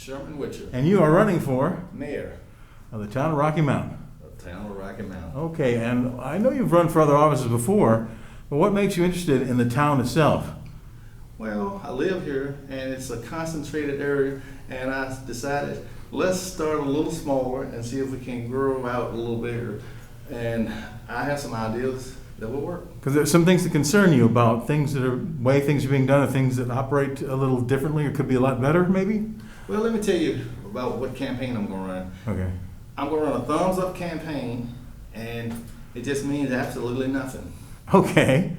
Sherman Witcher, And you are running for mayor the town of Rocky Mountain. of the town of Rocky Mountain. Okay, and I know you've run for other offices before, but what makes you interested in the town itself? Well, I live here and it's a concentrated area, and I decided let's start a little smaller and see if we can grow out a little bigger. And I have some ideas that will work. Because there's some things that concern you about things that are, way things are being done, or things that operate a little differently or could be a lot better, maybe? Well, let me tell you about what campaign I'm going to run. Okay. I'm going to run a thumbs up campaign, and it just means absolutely nothing. Okay.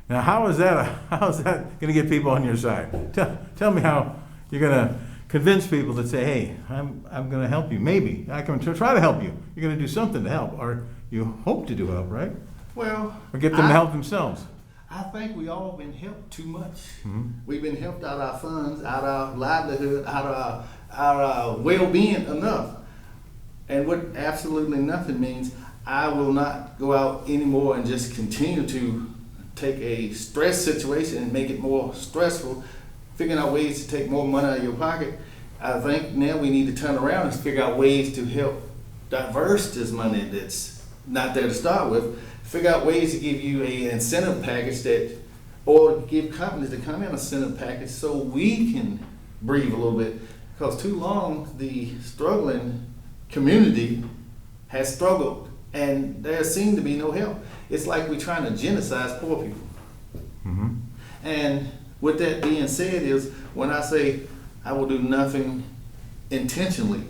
Now, how is that going to get people on your side? Tell me how you're going to convince people to say, hey, I'm going to help you. Maybe I can try to help you. You're going to do something to help, or you hope to do help, right? Well, Or get them to help themselves. I think we all been helped too much. Mm-hmm. We've been helped out of our funds, out of our livelihood, out of our well-being enough. And what absolutely nothing means, I will not go out anymore and just continue to take a stress situation and make it more stressful, figuring out ways to take more money out of your pocket. I think now we need to turn around and figure out ways to help diverse this money that's not there to start with. Figure out ways to give you an incentive package that, or give companies to come in an incentive package so we can breathe a little bit. Because too long the struggling community has struggled and there seemed to be no help. It's like we're trying to genocide poor people. Mm-hmm. And with that being said is, when I say I will do nothing intentionally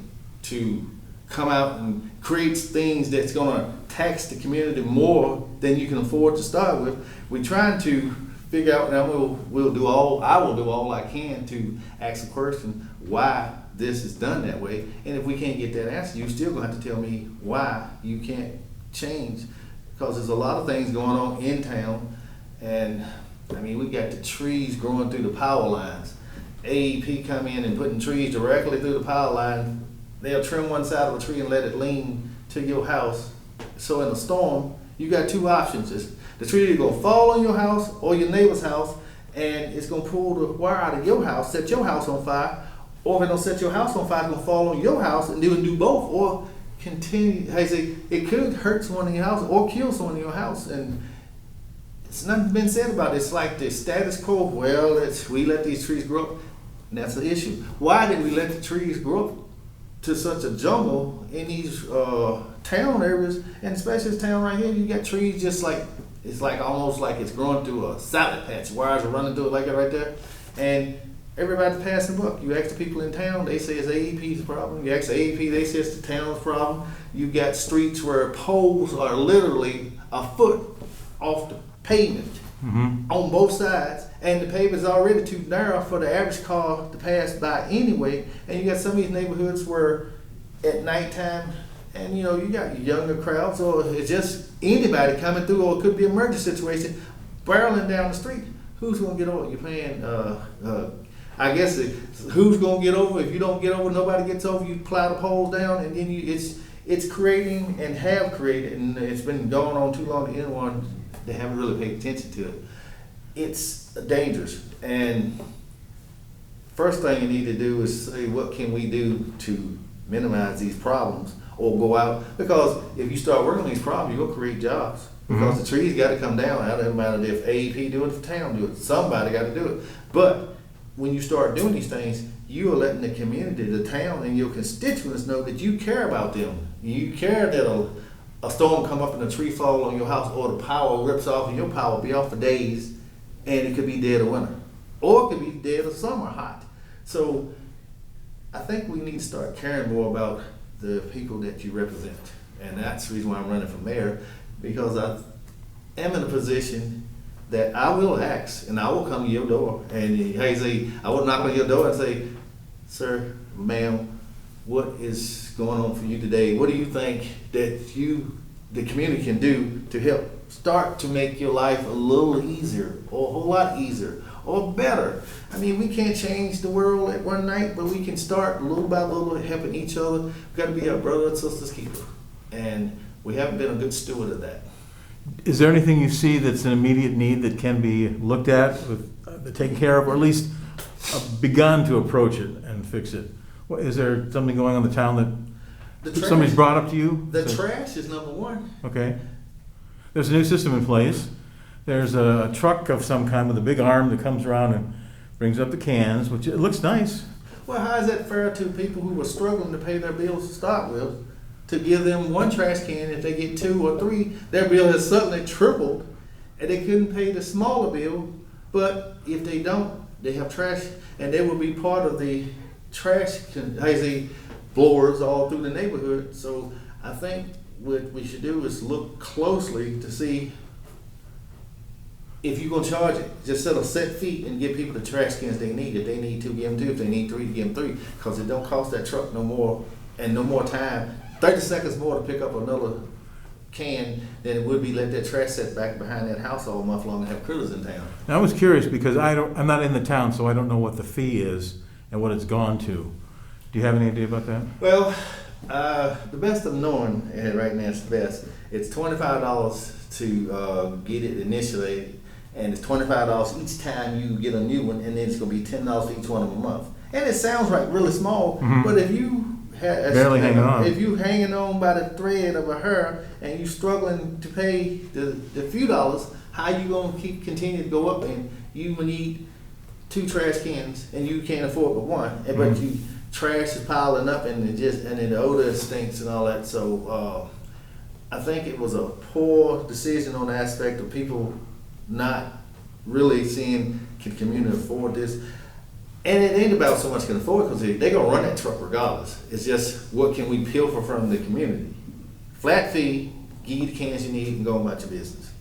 to come out and create things that's gonna tax the community more than you can afford to start with, we're trying to figure out, and I will do all I can to ask the question why this is done that way. And if we can't get that answer, you're still gonna have to tell me why you can't change. Because there's a lot of things going on in town, and I mean, we got the trees growing through the power lines. AEP come in and putting trees directly through the power line. They'll trim one side of a tree and let it lean to your house. So in a storm, you got two options. The tree is gonna fall on your house or your neighbor's house, and it's gonna pull the wire out of your house, set your house on fire. Or if it don't set your house on fire, it's gonna fall on your house, and they would do both. Or continue, I say, it could hurt someone in your house or kill someone in your house. And it's nothing been said about it. It's like the status quo. Well, we let these trees grow up, and that's the issue. Why did we let the trees grow up to such a jungle in these town areas, and especially this town right here? You got trees just like, it's like almost like it's growing through a salad patch. Wires are running through it like that right there, and everybody's passing buck. You ask the people in town, they say it's AEP's problem. You ask the AEP, they say it's the town's problem. You got streets where poles are literally a foot off the pavement. Mm-hmm. On both sides, and the pavement's already too narrow for the average car to pass by anyway. And you got some of these neighborhoods where at nighttime, and you got younger crowds, or it's just anybody coming through, or it could be an emergency situation, barreling down the street. Who's gonna get over? You're paying, I guess, who's gonna get over? If you don't get over, nobody gets over. You plow the poles down, and then it's creating and have created, and it's been going on too long to anyone. They haven't really paid attention to it. It's dangerous. And first thing you need to do is say, what can we do to minimize these problems or go out? Because if you start working on these problems, you'll create jobs. Because the trees got to come down. It doesn't matter if AEP do it, if the town do it. Somebody got to do it. But when you start doing these things, you are letting the community, the town, and your constituents know that you care about them. You care that a storm come up and a tree fall on your house, or the power rips off and your power will be off for days, and it could be dead of winter, or it could be dead of summer hot. So I think we need to start caring more about the people that you represent, and that's the reason why I'm running for mayor, because I am in a position that I will ask, and I will come to your door, and I will knock on your door and say, sir, ma'am, what is going on for you today? What do you think that the community can do to help start to make your life a little easier, or a whole lot easier, or better? I mean, we can't change the world at one night, but we can start little by little helping each other. We've got to be our brother and sister's keeper, and we haven't been a good steward of that. Is there anything you see that's an immediate need that can be looked at, taken care of, or at least begun to approach it and fix it? What, is there something going on in the town The that trash, somebody's brought up to you? the So- trash is number one. Okay. There's a new system in place. There's a truck of some kind with a big arm that comes around and brings up the cans, which it looks nice. Well, how is that fair to people who were struggling to pay their bills to start with? To give them one trash can, if they get 2 or 3, their bill has suddenly tripled, and they couldn't pay the smaller bill. But if they don't, they have trash, and they will be part of the trash, I say, blowers all through the neighborhood. So I think what we should do is look closely to see if you're gonna charge it, just set a set fee and give people the trash cans they need. If they need 2, give them 2. If they need 3, give them 3. Because it don't cost that truck no more, and no more time, 30 seconds more to pick up another can than it would be let that trash set back behind that house all month long and have critters in town. Now, I was curious because I'm not in the town, so I don't know what the fee is and what it's gone to. Do you have any idea about that? Well, the best of knowing, and right now it's the best, it's $25 to get it initiated, and it's $25 each time you get a new one, and then it's gonna be $10 for each one of them a month. And it sounds like really small, but if you Barely hanging on. if you hanging on by the thread of a hair and you struggling to pay the few dollars, how you gonna continue to go up? And you will need 2 trash cans, and you can't afford but one. And but you trash is piling up, and then the odor stinks and all that. So I think it was a poor decision on the aspect of people not really seeing, can community afford this? And it ain't about so much can afford, because they're gonna run that truck regardless. It's just what can we pilfer from the community? Flat fee, give you the cans you need, and go about your business.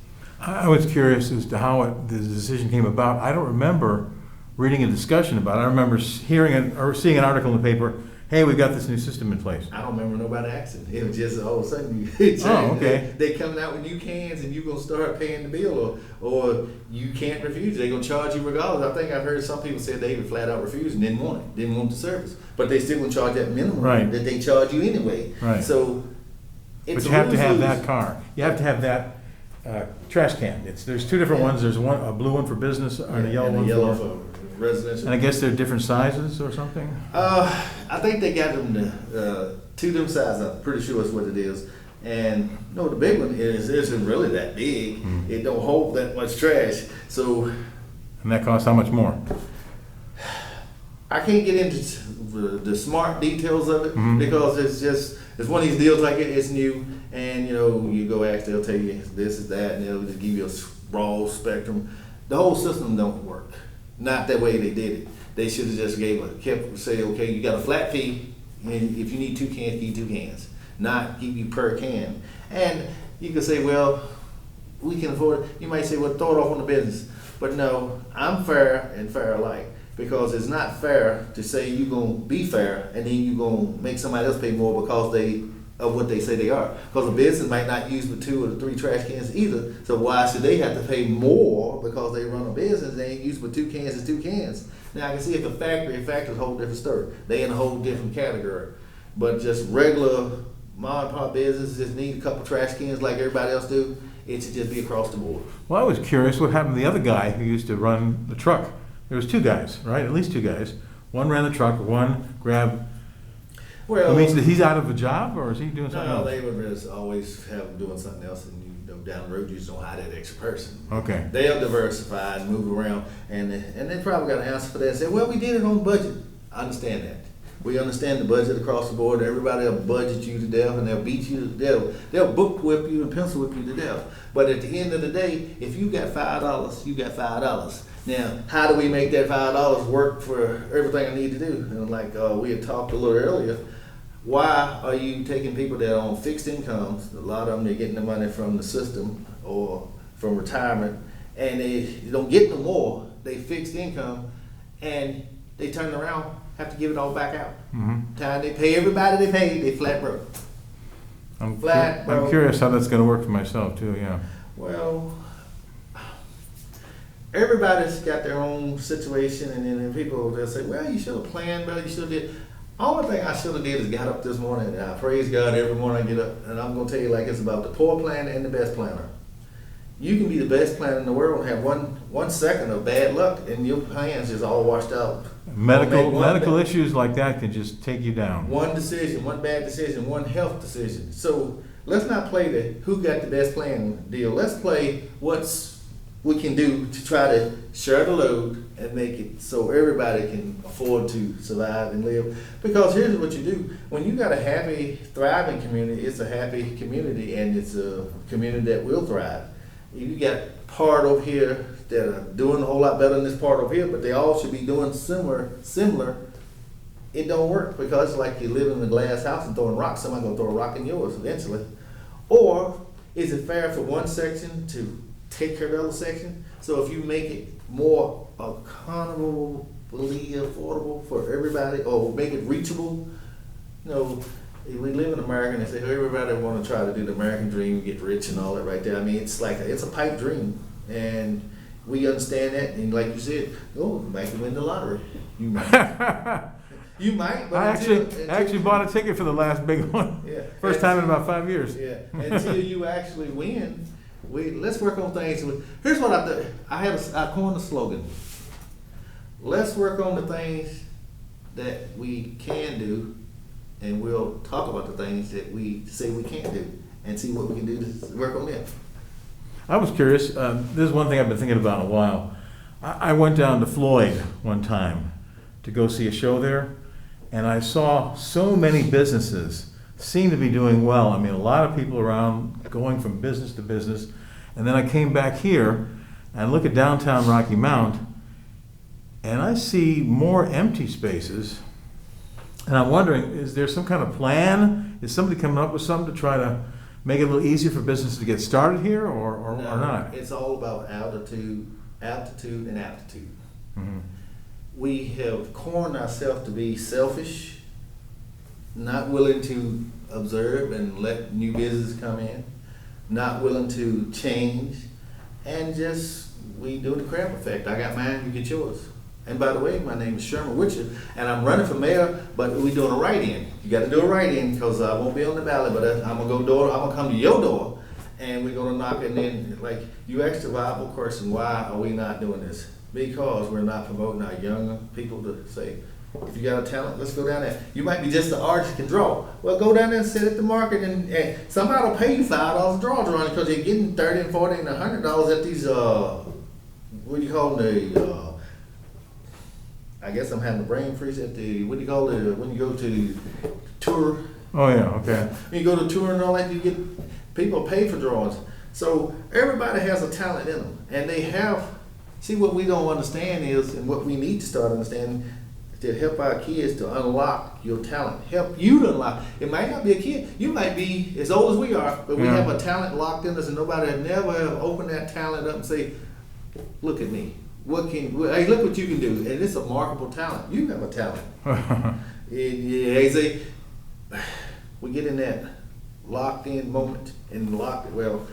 I was curious as to how the decision came about. I don't remember reading a discussion about it. I remember hearing or seeing an article in the paper, hey, we've got this new system in place. I don't remember nobody asking. It was just all of a sudden you okay. they coming out with new cans, and you gonna start paying the bill, or you can't refuse. They're gonna charge you regardless. I think I've heard some people say they would flat out refuse and didn't want it, didn't want the service, but they still gonna charge that minimum that they charge you anyway. Right. So it's but you have to have lose-lose. that car. You have to have that trash can. There's 2 different ones. There's a blue one for business and a yellow and one a yellow for residential. And I guess they're different sizes or something? I think they got them to 2 them sizes. I'm pretty sure that's what it is. And no, the big one isn't really that big. It don't hold that much trash. So And that costs how much more? I can't get into the smart details of it, because it's one of these deals like it's new, and you go ask, they'll tell you this is that, and they'll just give you a raw spectrum. The whole system don't work. Not that way they did it. They should have just say, okay, you got a flat fee, and if you need 2 cans, give 2 cans, not give you per can. And you can say, well, we can afford it. You might say, well, throw it off on the business. But no, I'm fair and fair alike, because it's not fair to say you're going to be fair and then you're going to make somebody else pay more because of what they say they are. Because a business might not use but 2 or 3 trash cans either. So why should they have to pay more because they run a business? They ain't used but 2 cans is 2 cans. Now I can see if a factory's a whole different story. They in a whole different category. But just regular mom and pop business just need a couple trash cans like everybody else do. It should just be across the board. Well, I was curious what happened to the other guy who used to run the truck. There was 2 guys, right? At least 2 guys. One ran the truck, one grabbed. Well, I mean, he's out of a job, or is he doing something no, else? they would just always have them doing something else, and down the road you just don't hire that extra person. Okay. They'll diversify and move around, and they probably got an answer for that and say, well, we did it on budget. I understand that. We understand the budget across the board. Everybody will budget you to death, and they'll beat you to death. They'll book whip you and pencil whip you to death. But at the end of the day, if you got $5, you got $5. Now, how do we make that $5 work for everything I need to do? And like we had talked a little earlier, why are you taking people that are on fixed incomes? A lot of them, they're getting the money from the system or from retirement, and they don't get no more. They fixed income, and they turn around, have to give it all back out. Time they pay everybody they paid, they flat broke. I'm broke. curious how that's going to work for myself too. Yeah. Well, everybody's got their own situation, and then people they'll say, well, you should have planned better, you should have did. Only thing I should have did is got up this morning, and I praise God every morning I get up, and I'm going to tell you like it's about the poor planner and the best planner. You can be the best planner in the world and have one second of bad luck, and your plans just all washed out. Medical issues like that can just take you down. One decision, one bad decision, one health decision. So let's not play the who got the best plan deal. Let's play what's we can do to try to share the load and make it so everybody can afford to survive and live. Because here's what you do. When you got a happy, thriving community, it's a happy community, and it's a community that will thrive. You got part over here that are doing a whole lot better than this part over here, but they all should be doing similar. It don't work, because it's like you live in a glass house and throwing rocks. Somebody's gonna throw a rock in yours eventually. Or is it fair for one section to take care of the other section? So if you make it more accountable, affordable for everybody, or make it reachable, you know, we live in America and they say, oh, everybody want to try to do the American dream, get rich and all that right there. I mean, it's like, it's a pipe dream. And we understand that. And like you said, oh, you might win the lottery. You might. You might. But I actually bought a ticket for the last big one. Yeah. First time in about 5 years. Yeah. Until you actually win, let's work on things. Here's what I do. I coined a slogan. Let's work on the things that we can do, and we'll talk about the things that we say we can't do, and see what we can do to work on them. I was curious. This is one thing I've been thinking about in a while. I went down to Floyd one time to go see a show there, and I saw so many businesses seem to be doing well. I mean, a lot of people around going from business to business. And then I came back here and look at downtown Rocky Mount, and I see more empty spaces. And I'm wondering, is there some kind of plan? Is somebody coming up with something to try to make it a little easier for businesses to get started here, or not? It's all about altitude, and aptitude. Mm-hmm. We have cornered ourselves to be selfish, not willing to observe and let new businesses come in, not willing to change, and just we do the crab effect. I got mine, you get yours. And by the way, my name is Sherman Witcher, and I'm running for mayor, but we're doing a write-in. You got to do a write-in, because I won't be on the ballot, but I'm gonna come to your door, and we're gonna knock it in. Like, you asked the viable question, why are we not doing this? Because we're not promoting our younger people to say, if you got a talent, let's go down there. You might be just the artist who can draw. Well, go down there and sit at the market, and somebody will pay you $5 a drawing, because they're getting $30 and $40 and $100 at these what do you call them, I guess I'm having a brain freeze at the, what do you call it, when you go to tour? Oh yeah, okay. When you go to tour and all that, you get people pay for drawings. So everybody has a talent in them, and they have. See, what we don't understand is, and what we need to start understanding, to help our kids to unlock your talent, help you to unlock. It might not be a kid. You might be as old as we are, but we have a talent locked in us, and nobody had never have opened that talent up and say, look at me. Hey, look what you can do. And it's a marketable talent. You have a talent. They say, we get in that locked in moment and well,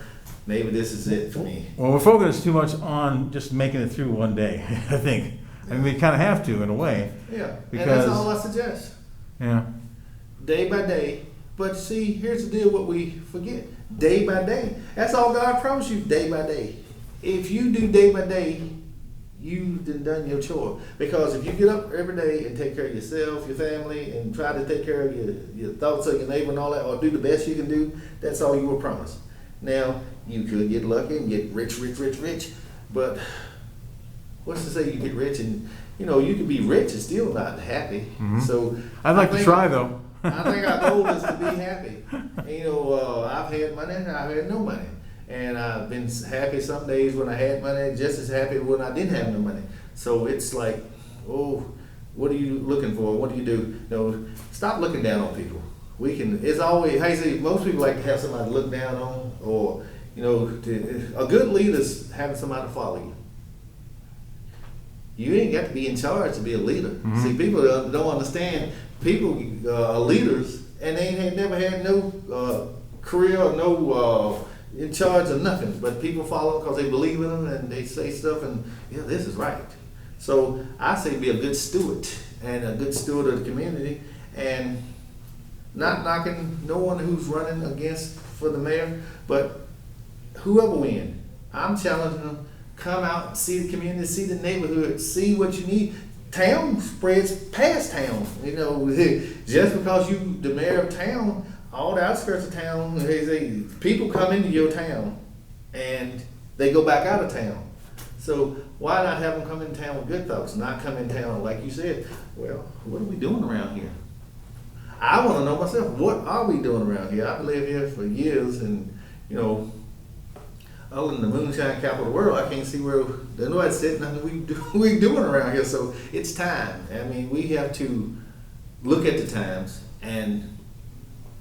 maybe this is it for me. Well, we're focused too much on just making it through one day, I think. I mean, we kind of have to, in a way. Yeah, because, and that's all I suggest. Yeah. Day by day. But see, here's the deal, what we forget. Day by day. That's all God promised you, day by day. If you do day by day, you've done your chore. Because if you get up every day and take care of yourself, your family, and try to take care of your thoughts of your neighbor and all that, or do the best you can do, that's all you were promised. Now, you could get lucky and get rich, but what's to say you get rich and, you could be rich and still not happy. Mm-hmm. So I'd like to try, though. I think our goal is to be happy. I've had money and I've had no money. And I've been happy some days when I had money, just as happy when I didn't have no money. So it's like, oh, what are you looking for? What do you do? Stop looking down on people. It's always, most people like to have somebody to look down on, or, a good leader is having somebody to follow you. You ain't got to be in charge to be a leader. Mm-hmm. See, people don't understand. People are leaders, and they ain't never had no career or no in charge of nothing. But people follow them because they believe in them, and they say stuff, and this is right. So I say be a good steward, and a good steward of the community, and not knocking no one who's running for the mayor, but whoever wins, I'm challenging them, come out and see the community, see the neighborhood, see what you need. Town spreads past town. You know, just because you the mayor of town, all the outskirts of town, people come into your town and they go back out of town. So why not have them come in town with good thoughts, not come in town, like you said, well, what are we doing around here? I want to know myself, what are we doing around here? I've lived here for years and, you know, other than the moonshine capital of the world, I can't see where there's nobody sitting nothing we doing around here. So it's time. I mean, we have to look at the times and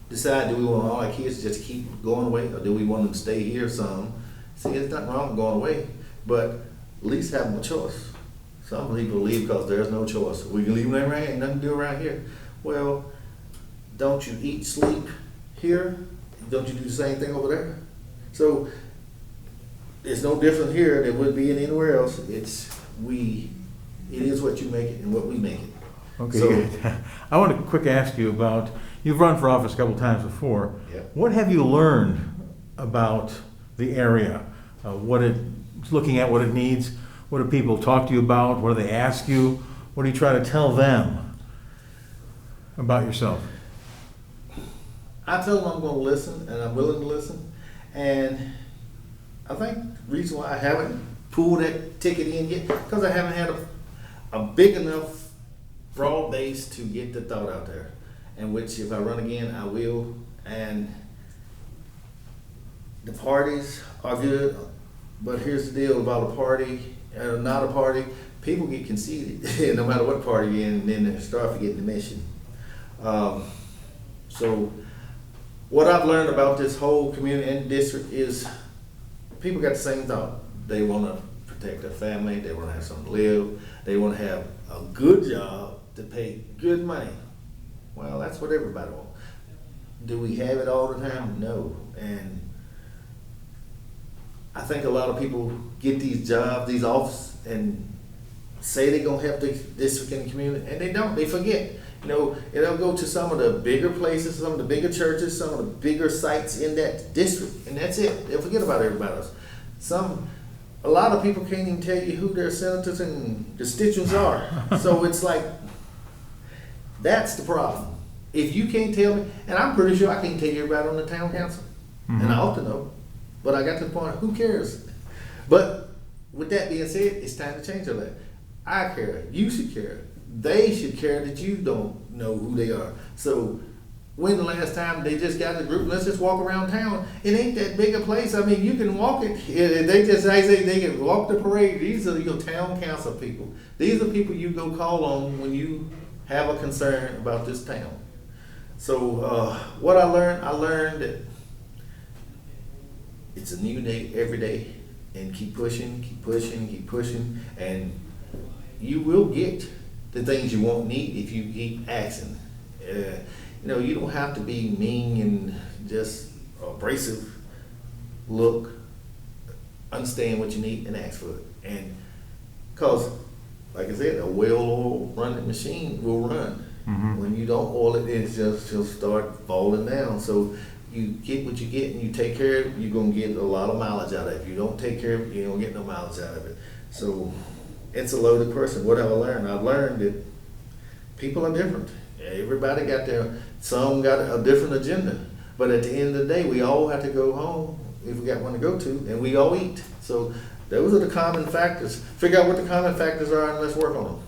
decide, do we want all our kids to just keep going away, or do we want them to stay here some? See, there's nothing wrong with going away, but at least have them a choice. Some people leave because there's no choice. We can leave them around, ain't nothing to do around here. Well, don't you eat, sleep here? Don't you do the same thing over there? So it's no different here than it would be in anywhere else. It is what you make it and what we make it. Okay, So, good. I want to quick ask you about, you've run for office a couple times before. Yep. What have you learned about the area? Looking at what it needs, what do people talk to you about? What do they ask you? What do you try to tell them about yourself? I tell them I'm going to listen, and I'm willing to listen. And I think the reason why I haven't pulled that ticket in yet, because I haven't had a big enough broad base to get the thought out there. And which, if I run again, I will. And the parties are good, but here's the deal about a party, not a party. People get conceited, no matter what party you're in, and then they start forgetting the mission. So what I've learned about this whole community and district is people got the same thought. They want to protect their family, they want to have something to live, they want to have a good job to pay good money. Well, that's what everybody wants. Do we have it all the time? No. And I think a lot of people get these jobs, these offices, and say they're going to help the district and the community, and they don't. They forget. You know, they'll go to some of the bigger places, some of the bigger churches, some of the bigger sites in that district, and that's it. They'll forget about everybody else. A lot of people can't even tell you who their senators and constituents are. So it's like, that's the problem. If you can't tell me, and I'm pretty sure I can't tell you everybody on the town council, and I ought to know, but I got to the point, who cares? But with that being said, it's time to change all that. I care, you should care, they should care that you don't know who they are. So when the last time they just got the group, let's just walk around town. It ain't that big a place. I mean, you can walk it. They say they can walk the parade. These are your town council people. These are people you go call on when you have a concern about this town. So what I learned that it's a new day every day, and keep pushing, keep pushing, keep pushing, and you will get the things you won't need if you keep asking. You know, you don't have to be mean and just abrasive. Look, understand what you need and ask for it. And because, like I said, a well-oiled running machine will run. When you don't oil it, it'll start falling down. So you get what you get and you take care of it, you're going to get a lot of mileage out of it. If you don't take care of it, you don't get no mileage out of it. So it's a loaded person. What have I learned? I've learned that people are different. Everybody some got a different agenda. But at the end of the day, we all have to go home if we got one to go to, and we all eat. So those are the common factors. Figure out what the common factors are and let's work on them.